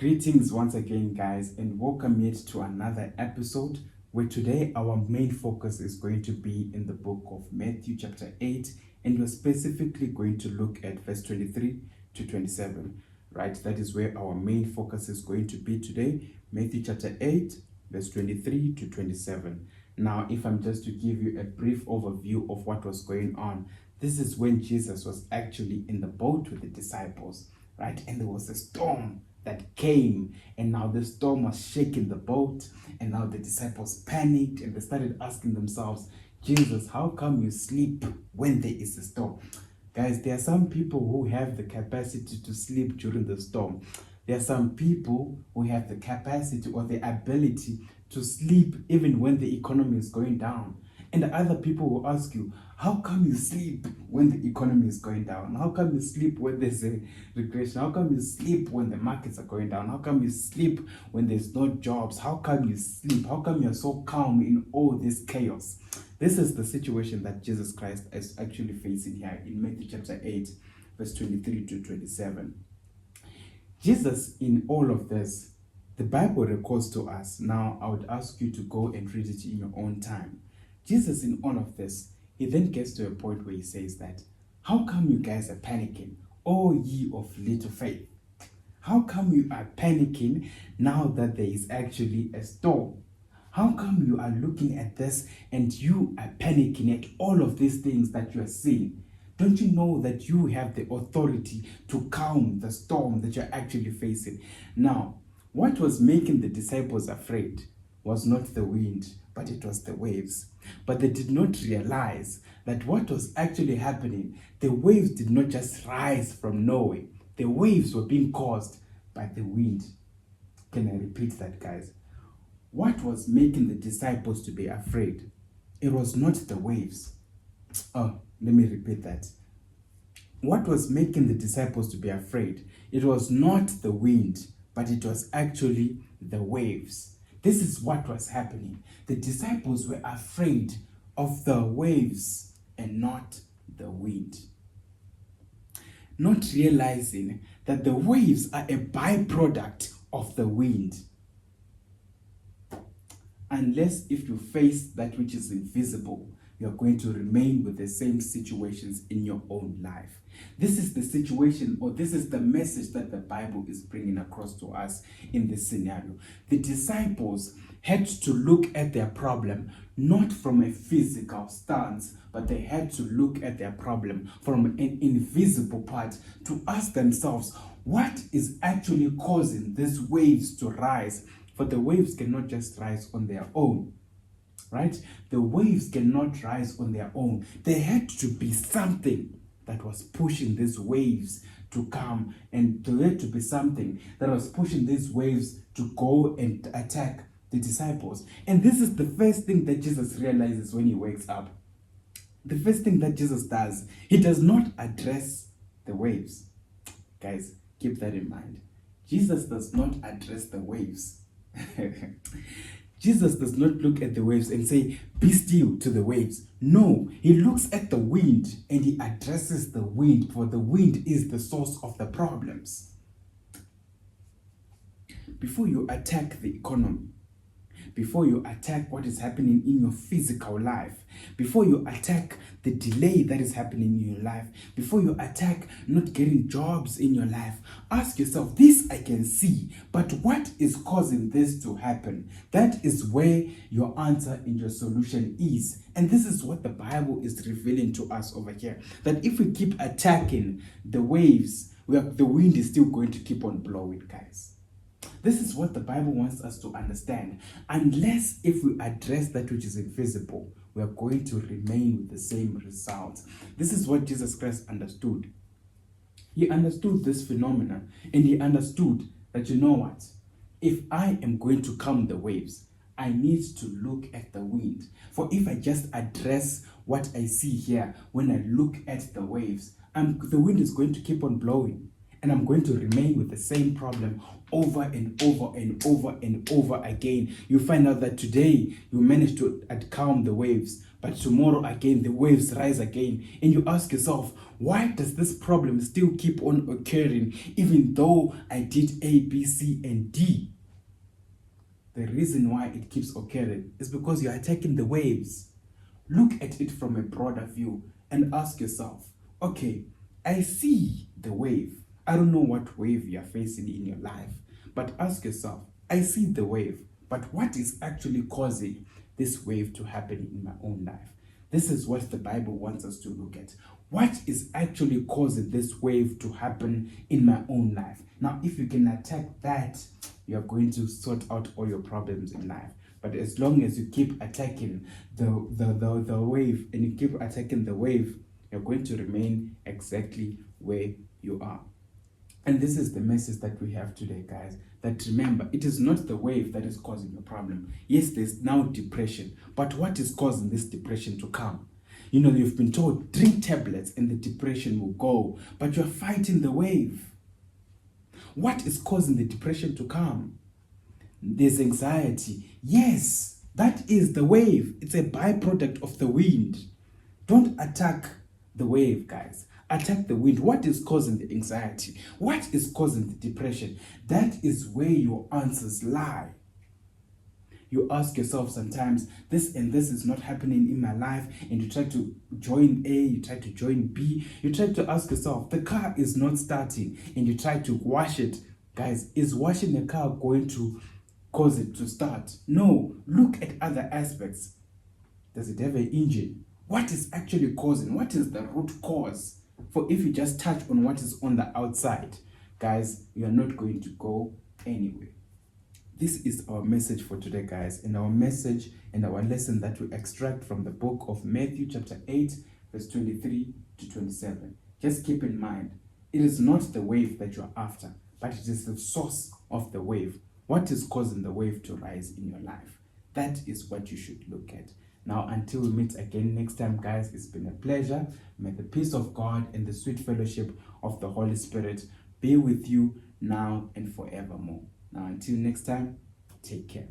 Greetings once again, guys, and welcome yet to another episode where today our main focus is going to be in the book of Matthew chapter 8, and we're specifically going to look at verse 23 to 27, right? That is where our main focus is going to be today, Matthew chapter 8, verse 23 to 27. Now, if I'm just to give you a brief overview of what was going on, this is when Jesus was actually in the boat with the disciples, right? And there was a storm that came, and now the storm was shaking the boat, and now the disciples panicked and they started asking themselves, Jesus, how come you sleep when there is a storm? Guys, there are some people who have the capacity to sleep during the storm. There are some people who have the capacity or the ability to sleep even when the economy is going down. And the other people will ask you, how come you sleep when the economy is going down? How come you sleep when there's a regression? How come you sleep when the markets are going down? How come you sleep when there's no jobs? How come you sleep? How come you're so calm in all this chaos? This is the situation that Jesus Christ is actually facing here in Matthew chapter 8, verse 23 to 27. Jesus, in all of this, the Bible records to us. Now, I would ask you to go and read it in your own time. Jesus, in all of this, he then gets to a point where he says that, how come you guys are panicking, O ye of little faith? How come you are panicking now that there is actually a storm? How come you are looking at this and you are panicking at all of these things that you are seeing? Don't you know that you have the authority to calm the storm that you're actually facing? Now, what was making the disciples afraid was not the wind, but it was the waves. But they did not realize that what was actually happening, the waves did not just rise from nowhere. The waves were being caused by the wind. Can I repeat that, guys? What was making the disciples to be afraid? It was not the waves. Oh, let me repeat that. What was making the disciples to be afraid? It was not the wind, but it was actually the waves. This is what was happening. The disciples were afraid of the waves and not the wind. Not realizing that the waves are a byproduct of the wind. Unless if you face that which is invisible, you are going to remain with the same situations in your own life. This is the situation, or this is the message that the Bible is bringing across to us in this scenario. The disciples had to look at their problem not from a physical stance, but they had to look at their problem from an invisible part to ask themselves, what is actually causing these waves to rise? For the waves cannot just rise on their own. Right? The waves cannot rise on their own. There had to be something that was pushing these waves to come, and there had to be something that was pushing these waves to go and attack the disciples. And this is the first thing that Jesus realizes when he wakes up. The first thing that Jesus does, he does not address the waves. Guys, keep that in mind. Jesus does not address the waves. Jesus does not look at the waves and say, be still to the waves. No, he looks at the wind and he addresses the wind, for the wind is the source of the problems. Before you attack the economy, before you attack what is happening in your physical life, before you attack the delay that is happening in your life, before you attack not getting jobs in your life, ask yourself, this I can see, but what is causing this to happen? That is where your answer and your solution is. And this is what the Bible is revealing to us over here, that if we keep attacking the waves, the wind is still going to keep on blowing, guys. This is what the Bible wants us to understand. Unless if we address that which is invisible, we are going to remain with the same results. This is what Jesus Christ understood. He understood this phenomenon, and he understood that, you know what? If I am going to calm the waves, I need to look at the wind. For if I just address what I see here, when I look at the waves, the wind is going to keep on blowing. And I'm going to remain with the same problem over and over and over and over again. You find out that today you managed to calm the waves, but tomorrow again the waves rise again, and you ask yourself, why does this problem still keep on occurring even though I did A, B, C, and D? The reason why it keeps occurring is because you're attacking the waves. Look at it from a broader view and ask yourself, okay, I see the wave. I don't know what wave you're facing in your life, but ask yourself, I see the wave, but what is actually causing this wave to happen in my own life? This is what the Bible wants us to look at. What is actually causing this wave to happen in my own life? Now, if you can attack that, you're going to sort out all your problems in life. But as long as you keep attacking the wave and you keep attacking the wave, you're going to remain exactly where you are. And this is the message that we have today, guys. That remember, it is not the wave that is causing the problem. Yes, there's now depression. But what is causing this depression to come? You know, you've been told, drink tablets and the depression will go. But you're fighting the wave. What is causing the depression to come? There's anxiety. Yes, that is the wave. It's a byproduct of the wind. Don't attack the wave, guys. Attack the wind. What is causing the anxiety? What is causing the depression? That is where your answers lie. You ask yourself sometimes, this and this is not happening in my life, and you try to join A, you try to join B, you try to ask yourself, the car is not starting, and you try to wash it. Guys, is washing the car going to cause it to start? No. Look at other aspects. Does it have an engine? What is actually causing? What is the root cause? For if you just touch on what is on the outside, guys, you are not going to go anywhere. This is our message for today, guys, and our message and our lesson that we extract from the book of Matthew chapter 8, verse 23 to 27. Just keep in mind, it is not the wave that you're after, but it is the source of the wave. What is causing the wave to rise in your life? That is what you should look at. Now, until we meet again next time, guys, it's been a pleasure. May the peace of God and the sweet fellowship of the Holy Spirit be with you now and forevermore. Now, until next time, take care.